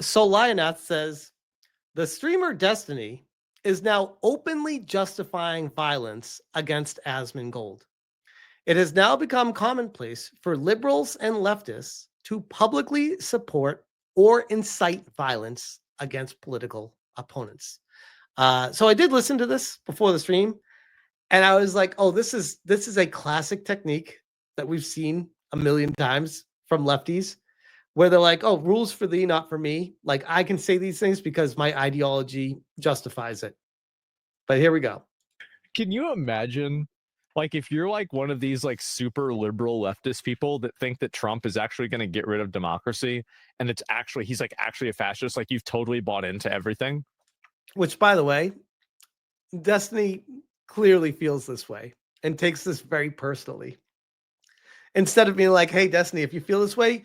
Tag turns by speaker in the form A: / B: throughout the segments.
A: So Lionath says the streamer Destiny is now openly justifying violence against Asmongold. It has now become commonplace for liberals and leftists to publicly support or incite violence against political opponents. So I did listen to this before the stream, and I was like, "Oh, this is a classic technique that we've seen a million times from lefties, where they're like, "Oh, rules for thee, not for me." Like I can say these things because my ideology justifies it. But here we go.
B: Can you imagine, like, if you're like one of these like super liberal leftist people that think that Trump is actually going to get rid of democracy, and he's like actually a fascist, like you've totally bought into everything.
A: Which, by the way, Destiny clearly feels this way and takes this very personally. Instead of being like, "Hey, Destiny, if you feel this way,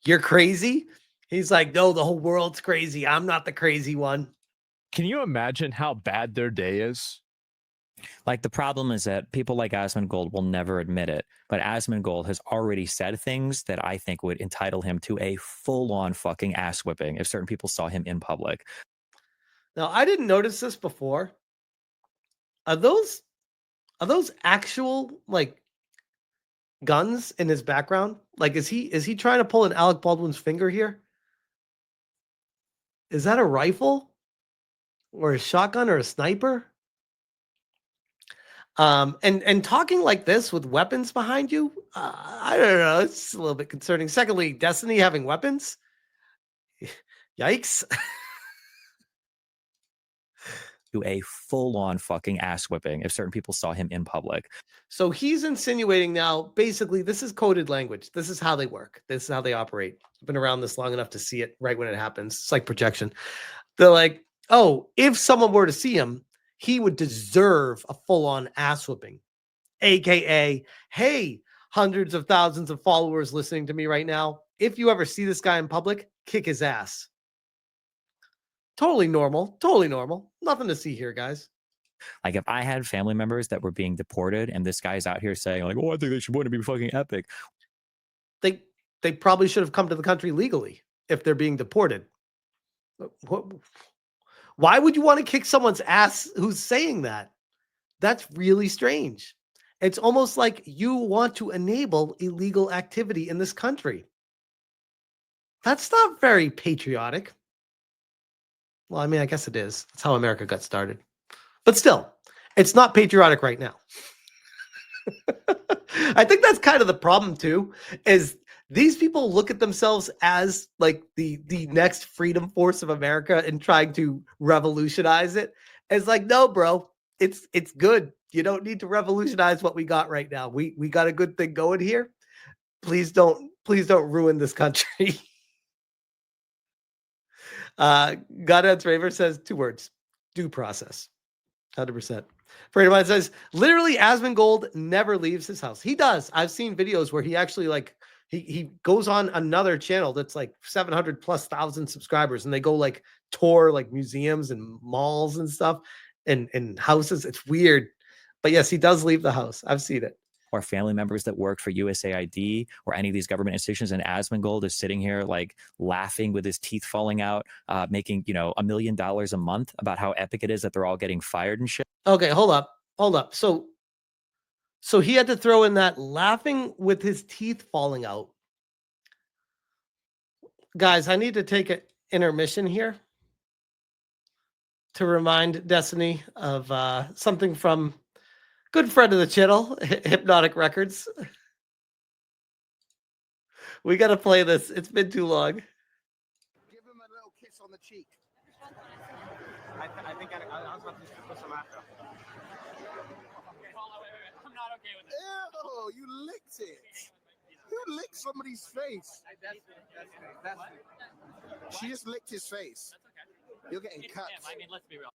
A: you're crazy." He's like, "No, the whole world's crazy. I'm not the crazy one."
B: Can you imagine how bad their day is?
C: Like, the problem is that people like Asmongold will never admit it, but Asmongold has already said things that I think would entitle him to a full-on fucking ass whipping if certain people saw him in public.
A: Now, I didn't notice this before. Are those actual like guns in his background? Like, is he trying to pull an Alec Baldwin's finger here? Is that a rifle or a shotgun or a sniper? And talking like this with weapons behind you, I don't know. It's a little bit concerning. Secondly, Destiny having weapons. Yikes.
C: To a full-on fucking ass whipping if certain people saw him in public.
A: So he's insinuating now, basically, this is coded language. This is how they work. This is how they operate. I've been around this long enough to see it right when it happens. It's like projection. They're like, oh, if someone were to see him, he would deserve a full-on ass whipping. AKA, hey, hundreds of thousands of followers listening to me right now. If you ever see this guy in public, kick his ass. Totally normal. Totally normal. Nothing to see here, guys.
C: Like, if I had family members that were being deported and this guy's out here saying like, "Oh, I think they should want to be fucking epic,"
A: they probably should have come to the country legally if they're being deported. Why would you want to kick someone's ass who's saying that? That's really strange. It's almost like you want to enable illegal activity in this country. That's not very patriotic. Well, I mean, I guess it is. That's how America got started. But still, it's not patriotic right now. I think that's kind of the problem too, is these people look at themselves as like the next freedom force of America and trying to revolutionize it. It's like, no, bro, it's good. You don't need to revolutionize what we got right now. We got a good thing going here. Please don't ruin this country. Godhead's Raver says 2 words: due process. 100%. Freedom says, literally, Asmongold never leaves his house. He does. I've seen videos where he actually like he goes on another channel that's like 700,000+ subscribers, and they go like tour like museums and malls and stuff and houses. It's weird, but yes, he does leave the house. I've seen it.
C: Or family members that work for USAID or any of these government institutions, and Asmongold is sitting here like laughing with his teeth falling out, making $1 million a month about how epic it is that they're all getting fired and shit.
A: Okay, hold up. So he had to throw in that laughing with his teeth falling out. Guys, I need to take an intermission here to remind Destiny of something from good friend of the channel, Hypnotic Records. We got to play this. It's been too long.
D: Give him a little kiss on the cheek. I think I was about to put some after. I'm not okay with it. Ew, you licked it. You licked somebody's face. That's it. She just licked his face. That's okay. You're getting cut. I mean, let's be real.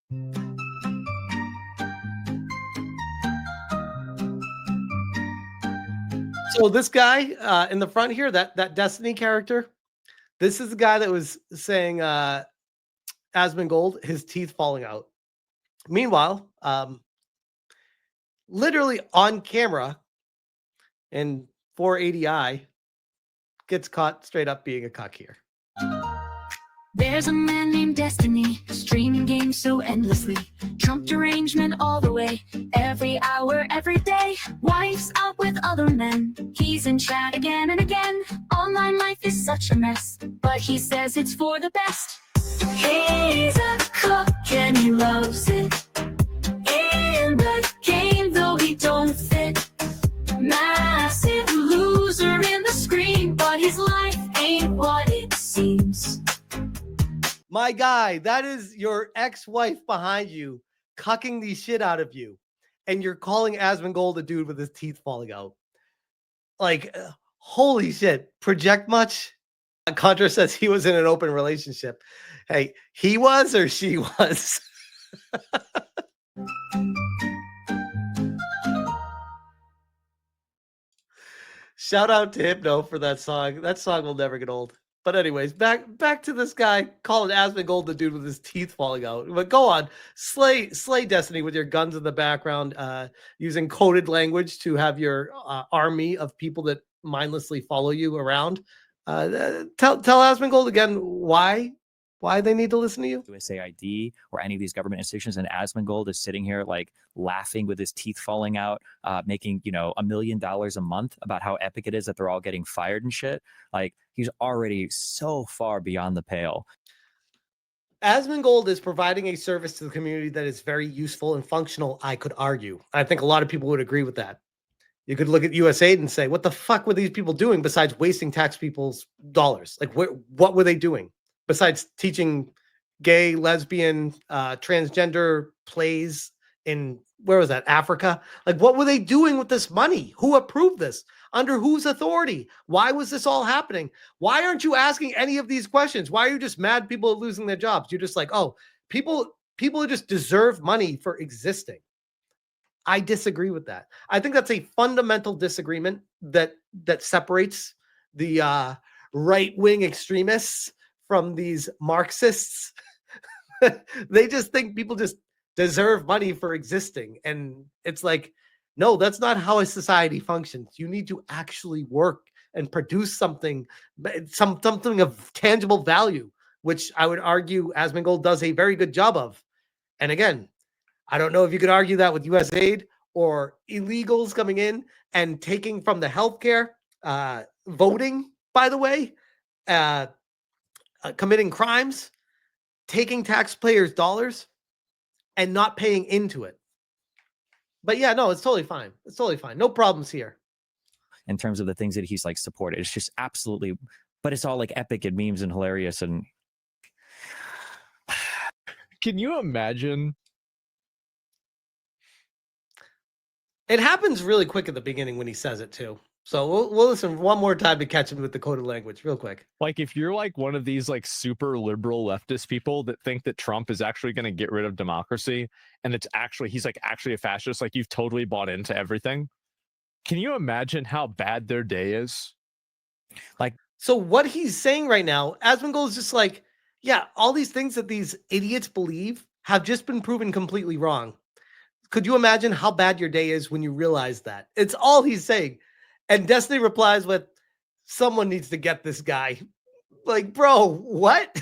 A: So this guy in the front here, that Destiny character, this is the guy that was saying Asmongold, his teeth falling out. Meanwhile, literally on camera in 480i, gets caught straight up being a cuck here.
E: There's a man named Destiny, streaming games so endlessly. Trump derangement all the way, every hour, every day. Wife's out with other men, he's in chat again and again. Online life is such a mess, but he says it's for the best. He's a cook and he loves it. In the game though he don't fit. Massive loser in the screen, but his life ain't what it seems.
A: My guy, that is your ex-wife behind you, cucking the shit out of you. And you're calling Asmongold a dude with his teeth falling out. Like, holy shit. Project much? Contra says he was in an open relationship. Hey, he was or she was? Shout out to Hypno for that song. That song will never get old. But anyways, back to this guy calling Asmongold the dude with his teeth falling out. But go on, slay Destiny with your guns in the background, using coded language to have your army of people that mindlessly follow you around. Tell Asmongold again why they need to listen to you.
C: USAID or any of these government institutions, and Asmongold is sitting here like laughing with his teeth falling out, making $1 million a month about how epic it is that they're all getting fired and shit. Like, he's already so far beyond the pale.
A: Asmongold is providing a service to the community that is very useful and functional, I could argue. I think a lot of people would agree with that. You could look at USAID and say, what the fuck were these people doing besides wasting tax people's dollars? Like, what were they doing besides teaching gay, lesbian, transgender plays in, where was that, Africa? Like, what were they doing with this money? Who approved this? Under whose authority? Why was this all happening? Why aren't you asking any of these questions? Why are you just mad people are losing their jobs? You're just like, oh, people just deserve money for existing. I disagree with that. I think that's a fundamental disagreement that separates the right-wing extremists from these Marxists. They just think people just deserve money for existing. And it's like, no, that's not how a society functions. You need to actually work and produce something of tangible value, which I would argue Asmongold does a very good job of. And again, I don't know if you could argue that with USAID or illegals coming in and taking from the healthcare, voting, by the way, committing crimes, taking taxpayers' dollars, and not paying into it. But yeah, no, it's totally fine. It's totally fine. No problems here.
C: In terms of the things that he's like supported, it's just absolutely, but it's all like epic and memes and hilarious. And
B: can you imagine?
A: It happens really quick at the beginning when he says it too. So we'll listen one more time to catch him with the coded language real quick.
B: Like, if you're like one of these like super liberal leftist people that think that Trump is actually going to get rid of democracy, and he's like actually a fascist, like you've totally bought into everything. Can you imagine how bad their day is?
A: Like, so what he's saying right now, Asmongold is just like, yeah, all these things that these idiots believe have just been proven completely wrong. Could you imagine how bad your day is when you realize that? It's all he's saying. And Destiny replies with, someone needs to get this guy. Like, bro, what?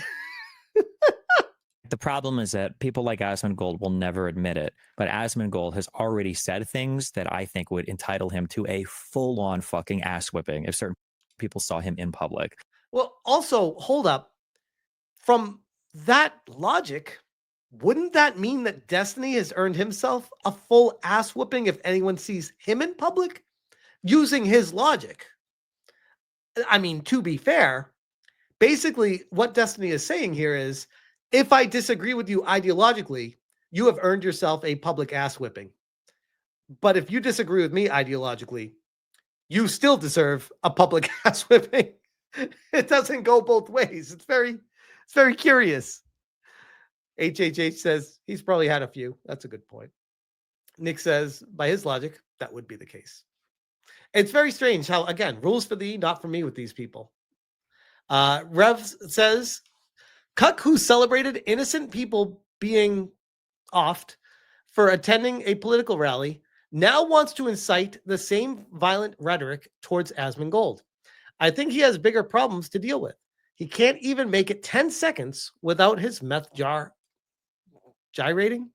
C: the problem is that people like Asmongold will never admit it, but Asmongold has already said things that I think would entitle him to a full-on fucking ass whipping if certain people saw him in public.
A: Well, also, hold up. From that logic, wouldn't that mean that Destiny has earned himself a full ass whooping if anyone sees him in public? Using his logic. I mean, to be fair, basically what Destiny is saying here is, if I disagree with you ideologically, you have earned yourself a public ass whipping. But if you disagree with me ideologically, you still deserve a public ass whipping. It doesn't go both ways. It's very curious. HHH says he's probably had a few. That's a good point. Nick says, by his logic, that would be the case. It's very strange how, again, rules for thee, not for me with these people. Rev says, Cuck, who celebrated innocent people being offed for attending a political rally, now wants to incite the same violent rhetoric towards Asmongold. I think he has bigger problems to deal with. He can't even make it 10 seconds without his meth jar gyrating.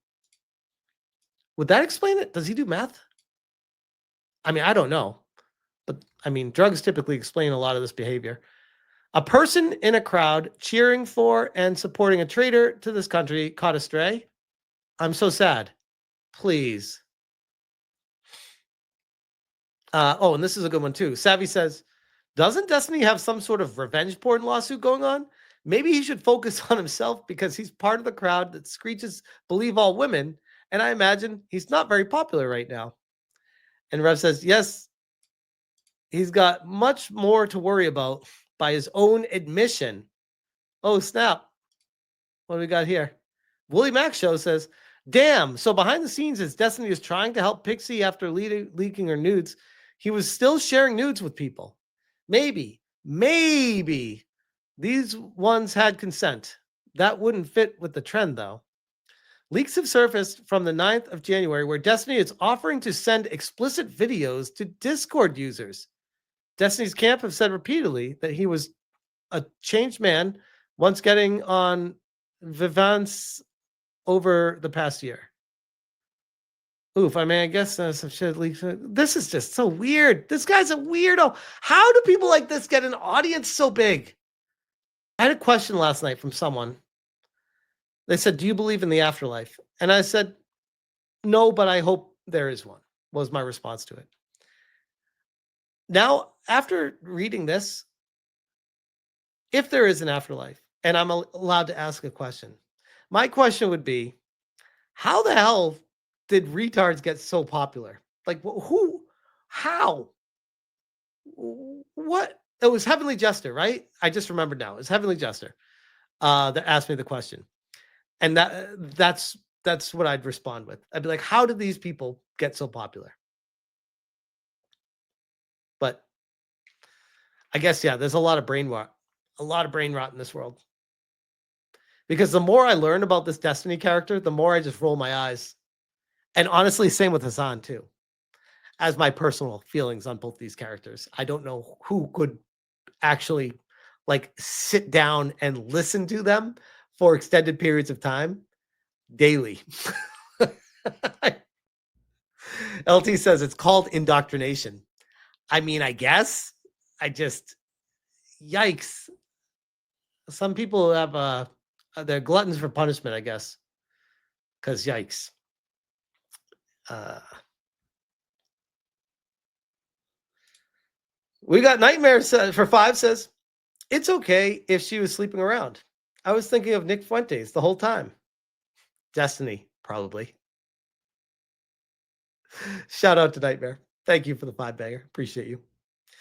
A: Would that explain it? Does he do meth? I mean, I don't know. But I mean, drugs typically explain a lot of this behavior. A person in a crowd cheering for and supporting a traitor to this country caught astray. I'm so sad. Please. Oh, and this is a good one too. Savvy says, doesn't Destiny have some sort of revenge porn lawsuit going on? Maybe he should focus on himself because he's part of the crowd that screeches believe all women. And I imagine he's not very popular right now. And Rev says, yes, he's got much more to worry about by his own admission. Oh, snap. What do we got here? Willie Mac Show says, damn, so behind the scenes, as Destiny is trying to help Pixie after leaking her nudes, he was still sharing nudes with people. Maybe these ones had consent. That wouldn't fit with the trend, though. Leaks have surfaced from the 9th of January where Destiny is offering to send explicit videos to Discord users. Destiny's camp have said repeatedly that he was a changed man once getting on Vivance over the past year. Oof, I mean, I guess some shit leaks. This is just so weird. This guy's a weirdo. How do people like this get an audience so big? I had a question last night from someone. They said, do you believe in the afterlife? And I said, no, but I hope there is one, was my response to it. Now, after reading this, if there is an afterlife, and I'm allowed to ask a question, my question would be, how the hell did retards get so popular? Like, who, how, what? It was Heavenly Jester, right? I just remembered now. It was Heavenly Jester that asked me the question. And that's what I'd respond with. I'd be like, how did these people get so popular? But I guess, yeah, there's a lot of brain rot in this world. Because the more I learn about this Destiny character, the more I just roll my eyes. And honestly, same with Hassan too. As my personal feelings on both these characters. I don't know who could actually like sit down and listen to them for extended periods of time daily. LT says it's called indoctrination. I mean, I guess. Yikes. Some people have they're gluttons for punishment, I guess. Because yikes. We got Nightmares for 5 says, it's okay if she was sleeping around. I was thinking of Nick Fuentes the whole time. Destiny, probably. Shout out to Nightmare. Thank you for the 5-banger. Appreciate you.